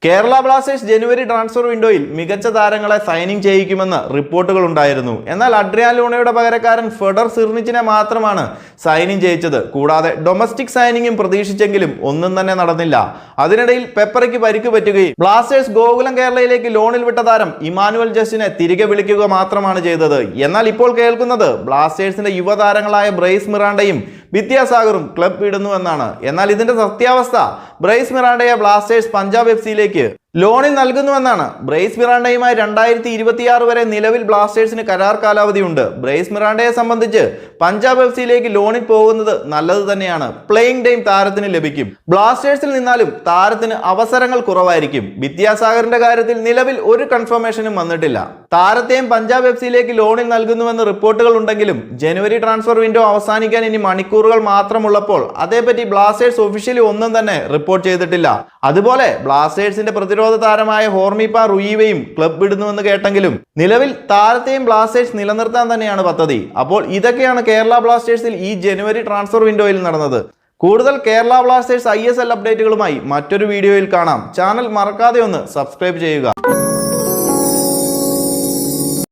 Kerala Blasters ജനുവരി transfer വിൻഡോയിൽ മികച്ച താരങ്ങളെ സൈനിങ് ചെയ്യിക്കുമെന്ന് റിപ്പോർട്ടുകൾ ഉണ്ടായിരുന്നു. എന്നാൽ അഡ്രിയാൻ ലൂണയുടെ പകരക്കാരൻ ഫെഡർ സിർണിച്ചിനെ മാത്രമാണ് സൈനിങ് ചെയ്യിച്ചത്. കൂടാതെ ഡൊമസ്റ്റിക് സൈനിങ്ങും പ്രതീക്ഷിച്ചെങ്കിലും ഒന്നും തന്നെ നടന്നില്ല. അതിനിടയിൽ പെപ്പറയ്ക്ക് പരിക്ക് പറ്റുകയും ബ്ലാസ്റ്റേഴ്സ് ഗോകുലം കേരളയിലേക്ക് ലോണിൽ വിട്ട താരം ഇമാനുവൽ ജസ്റ്റിനെ തിരികെ വിളിക്കുക മാത്രമാണ് ചെയ്തത്. എന്നാൽ ഇപ്പോൾ കേൾക്കുന്നത് ബ്ലാസ്റ്റേഴ്സിന്റെ യുവതാരങ്ങളായ ബ്രൈസ് മിറാണ്ടയും വിദ്യാസാഗറും ക്ലബ് വിടുന്നുവെന്നാണ്. എന്നാൽ ഇതിന്റെ സത്യാവസ്ഥ ബ്രൈസ് മിറാണ്ടയെ ബ്ലാസ്റ്റേഴ്സ് പഞ്ചാബ് FC ലോണിൽ നൽകുന്നുവെന്നാണ്. ബ്രൈസ് മിറാണ്ടയുമായി 2026 വരെ നിലവിൽ ബ്ലാസ്റ്റേഴ്സിന് കരാർ കാലാവധിയുണ്ട്. ബ്രൈസ് മിറാണ്ടയെ സംബന്ധിച്ച് പഞ്ചാബ് FC ലോണിൽ പോകുന്നത് നല്ലത് തന്നെയാണ്. പ്ലേയിങ് ടൈം താരത്തിന് ലഭിക്കും. ബ്ലാസ്റ്റേഴ്സിൽ നിന്നാലും താരത്തിന് അവസരങ്ങൾ കുറവായിരിക്കും. വിദ്യാസാഗറിന്റെ കാര്യത്തിൽ നിലവിൽ ഒരു കൺഫർമേഷനും വന്നിട്ടില്ല. താരത്തെയും പഞ്ചാബ് FC ലോണിൽ നൽകുന്നുവെന്ന് റിപ്പോർട്ടുകൾ ഉണ്ടെങ്കിലും ജനുവരി ട്രാൻസ്ഫർ വിൻഡോ അവസാനിക്കാൻ ഇനി മണിക്കൂറുകൾ മാത്രമുള്ളപ്പോൾ അതേപറ്റി ബ്ലാസ്റ്റേഴ്സ് ഒഫീഷ്യലി ഒന്നും തന്നെ റിപ്പോർട്ട് ചെയ്തിട്ടില്ല. അതുപോലെ ബ്ലാസ്റ്റേഴ്സിന്റെ പ്രതിരോധ താരമായ ഹോർമിപ്പ റുയിവയും ക്ലബ് വിടുന്നുവെന്ന് കേട്ടെങ്കിലും നിലവിൽ താരത്തെയും ബ്ലാസ്റ്റേഴ്സ് നിലനിർത്താൻ തന്നെയാണ് പദ്ധതി. അപ്പോൾ ഇതൊക്കെയാണ് കേരള ബ്ലാസ്റ്റേഴ്സിൽ ഈ ജനുവരി ട്രാൻസ്ഫർ വിൻഡോയിൽ നടന്നത്. കൂടുതൽ കേരള ബ്ലാസ്റ്റേഴ്സ് ISL അപ്ഡേറ്റുകളുമായി മറ്റൊരു വീഡിയോയിൽ കാണാം. ചാനൽ മറക്കാതെ ഒന്ന് സബ്സ്ക്രൈബ് ചെയ്യുക.